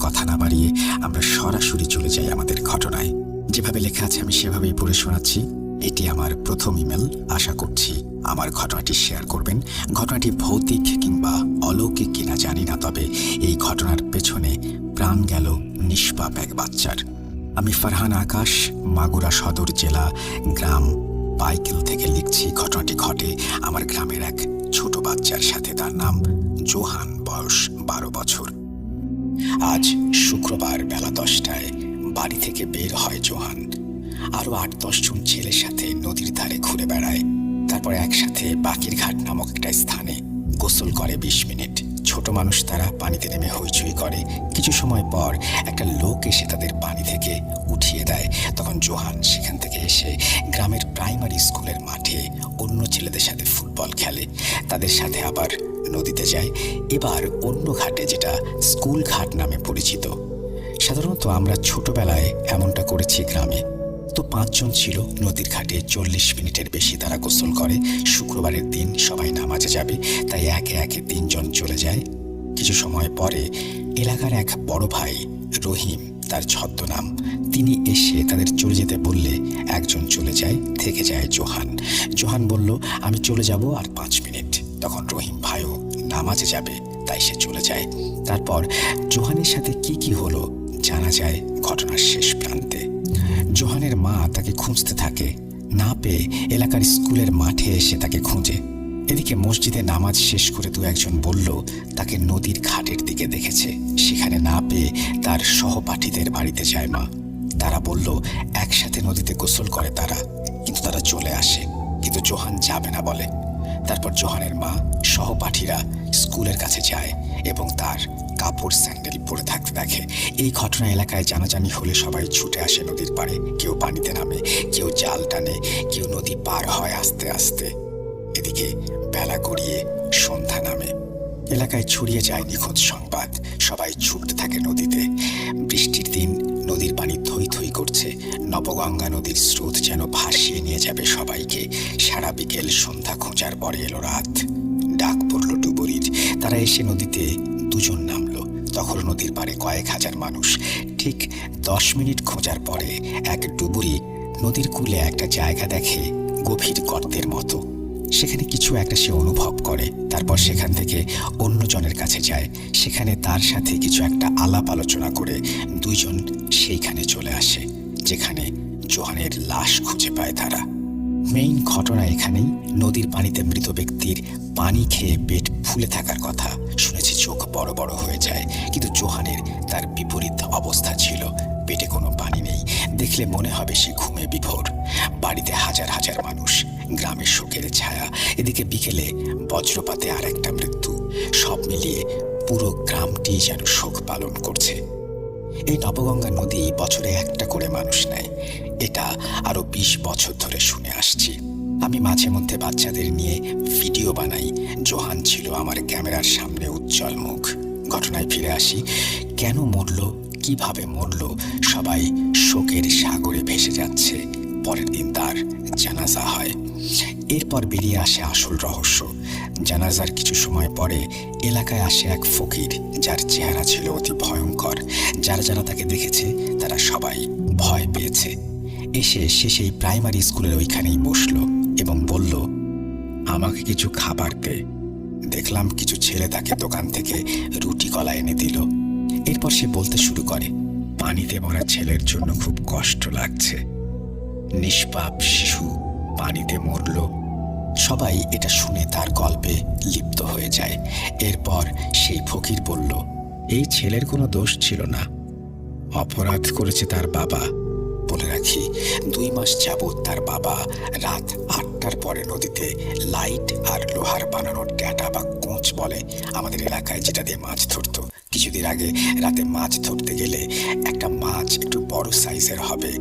কথা না বাড়িয়ে আমরা সরাসরি চলে যাই আমাদের ঘটনায়। যেভাবে লেখা আছে আমি সেভাবেই পড়ে শোনাচ্ছি। এটি আমার প্রথম ইমেল। আশা করছি আমার ঘটনাটি শেয়ার করবেন। ঘটনাটি ভৌতিক কিংবা অলৌকিক কিনা জানি না, তবে এই ঘটনার পেছনে প্রাণ গেল নিষ্পাপ এক বাচ্চার। আমি ফারহান আকাশ, মাগুরা সদর জেলা, গ্রাম পাইকেল থেকে লিখছি। ঘটনাটি ঘটে আমার গ্রামের এক ছোট বাচ্চার সাথে। তার নাম জোহান, বয়স 12 বছর। আজ শুক্রবার বেলা 10টায় বাড়ি থেকে বের হয় জোহান। আরো 8-10 জন ছেলের সাথে নদীর ধারে ঘুরে বেড়ায়। তারপর একসাথে বাকির ঘাট নামক একটা স্থানে গোসল করে 20 মিনিট। ছোট মানুষ তারা পানিতে নেমে হইচই করে। কিছু সময় পর একটা লোক এসে তাদের পানি থেকে উঠিয়ে দেয়। তখন জোহান সেখান থেকে এসে গ্রামের প্রাইমারি স্কুলের মাঠে অন্য ছেলেদের সাথে ফুটবল খেলে। তাদের সাথে আবার নদীতে যায়, এবার অন্য ঘাটে, যেটা স্কুল ঘাট নামে পরিচিত। সাধারণত আমরা ছোটবেলায় এমনটা করেছি গ্রামে। তো 5 জন ছিল নদীর ঘাটে। 40 মিনিটের বেশি তারা গোসল করে। শুক্রবারের দিন সবাই নামাজে যাবে, তাই একে একে 3 জন চলে যায়। কিছু সময় পরে এলাকার এক বড় ভাই রহিম, তার ছদ্মনাম, তিনি এসে তাদের চলে যেতে বললে একজন চলে যায়, থেকে যায় জোহান। জোহান বলল, আমি চলে যাব আর 5 মিনিট। তখন রহিম ভাইও নামাজে যাবে, তাই সে চলে যায়। তারপর জোহানের সাথে কি কি হলো জানা যায় ঘটনার শেষ প্রান্তে। জোহানের মা তাকে খুঁজতে থাকে, না পেয়ে এলাকার স্কুলের মাঠে এসে তাকে খুঁজে। এদিকে মসজিদে নামাজ শেষ করে 2-1 জন বলল তাকে নদীর ঘাটের দিকে দেখেছে। সেখানে না পেয়ে তার সহপাঠীদের বাড়িতে যায় মা। তারা বলল একসাথে নদীতে গোসল করে তারা, কিন্তু তারা চলে আসে, কিন্তু জোহান যাবে না বলে। তারপর জোহানের মা সহপাঠীরা স্কুলের কাছে যায় এবং তার কাপড় স্যান্ডেল পরে থাকতে দেখে। এই ঘটনা এলাকায় জানাজানি হলে সবাই ছুটে আসে নদীর পাড়ে। কেউ পানিতে নামে, কেউ জাল টানে, কেউ নদী পার হয় আস্তে আস্তে। এদিকে বেলা গড়িয়ে সন্ধ্যা নামে। এলাকায় ছড়িয়ে যায় নিখোঁজ সংবাদ। সবাই ছুটতে থাকে নদীতে। বৃষ্টির দিন নদীর পানি থই থই করছে। নবগঙ্গা নদীর স্রোত যেন ভাসিয়ে নিয়ে যাবে সবাইকে। সারা বিকেল সন্ধ্যা খোঁজার পরে এলো রাত। ডাক পড়ল ডুবুরির। তারা এসে নদীতে 2 জন নামলো। তখন নদীর পাড়ে কয়েক হাজার মানুষ। ঠিক 10 মিনিট খোঁজার পরে এক ডুবুরি নদীর কূলে একটা জায়গা দেখে, গভীর গর্তের মতো। সেখানে কিছু একটা সে অনুভব করে। তারপর সেখান থেকে অন্য জনের কাছে যায়। সেখানে তার সাথে কিছু একটা আলাপ আলোচনা করে 2 জন সেইখানে চলে আসে, যেখানে জোহানের লাশ খুঁজে পায় তারা। মেইন ঘটনা এখানেই। নদীর পানিতে মৃত ব্যক্তির পানি খেয়ে পেট ফুলে থাকার কথা শুনেছি, চোখ বড় বড় হয়ে যায়। কিন্তু জোহানের তার বিপরীত অবস্থা ছিল। পেটে কোনো পানি নেই, দেখলে মনে হবে সে ঘুমে বিভোর। বাড়িতে হাজার হাজার মানুষ, গ্রামের শোকের ছায়া। এদিকে বিকেলে বজ্রপাতে আর একটা মৃত্যু। সব মিলিয়ে পুরো গ্রামটি যেন শোক পালন করছে। এই নবগঙ্গা নদী বছরে একটা করে মানুষ নেয়। এটা আরো 20 বছর ধরে শুনে আসছি। আমি মাঝে মধ্যে বাচ্চাদের নিয়ে ভিডিও বানাই। জোহান ছিল আমার ক্যামেরার সামনে উজ্জ্বল মুখ। ঘটনায় ফিরে আসি। কেন মরল, কিভাবে মরল, সবাই শোকের সাগরে ভেসে যাচ্ছে। পরের দিন তার জানাজা হয়। এরপর বেরিয়ে আসে আসল রহস্য। জানাজার কিছু সময় পরে এলাকায় আসে এক ফকির, যার চেহারা ছিল অতি ভয়ঙ্কর। যারা যারা তাকে দেখেছে তারা সবাই ভয় পেয়েছে। এসে সে সেই প্রাইমারি স্কুলের ওইখানেই বসলো এবং বলল, আমাকে কিছু খাবার দে। দেখলাম কিছু ছেলে তাকে দোকান থেকে রুটি কলা এনে দিল। এরপর সে বলতে শুরু করে, পানিতে মরা ছেলের জন্য খুব কষ্ট লাগছে। নিষ্পাপ শিশু পানিতে মরল। সবাই এটা শুনে তার গল্পে লিপ্ত হয়ে যায়। এরপর সেই ফকির বলল, এই ছেলের কোনো দোষ ছিল না, অপরাধ করেছে তার বাবা। বলে রাখি, 2 মাস যাবৎ তার বাবা রাত 8টার পরে নদীতে লাইট আর লোহার বানানোর ড্যাটা বা কোঁচ বলে আমাদের এলাকায়, যেটা দিয়ে মাছ ধরতো। কিছুদিন আগে রাতে মাছ ধরতে গেলে একটা মাছ একটু বড় সাইজের হবে,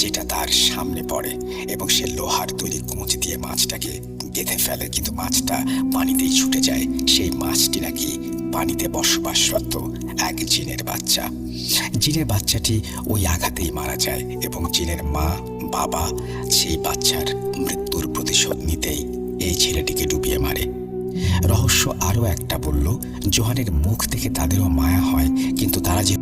যেটা তার সামনে পড়ে, এবং সে লোহার তৈরি কোঁচ দিয়ে মাছটাকে গেঁথে ফেলে, কিন্তু মাছটা পানিতেই ছুটে যায়। সেই মাছটি নাকি পানিতে বসবাসরত এক জিনের বাচ্চা। জিনের বাচ্চাটি ওই আঘাতেই মারা যায় এবং জিনের মা বাবা সেই বাচ্চার মৃত্যুর প্রতিশোধ নিতেই এই ছেলেটিকে ডুবিয়ে মারে। রহস্য আরও একটা বলল, জোহানের মুখ থেকে তাদেরও মায়া হয়, কিন্তু তারা যে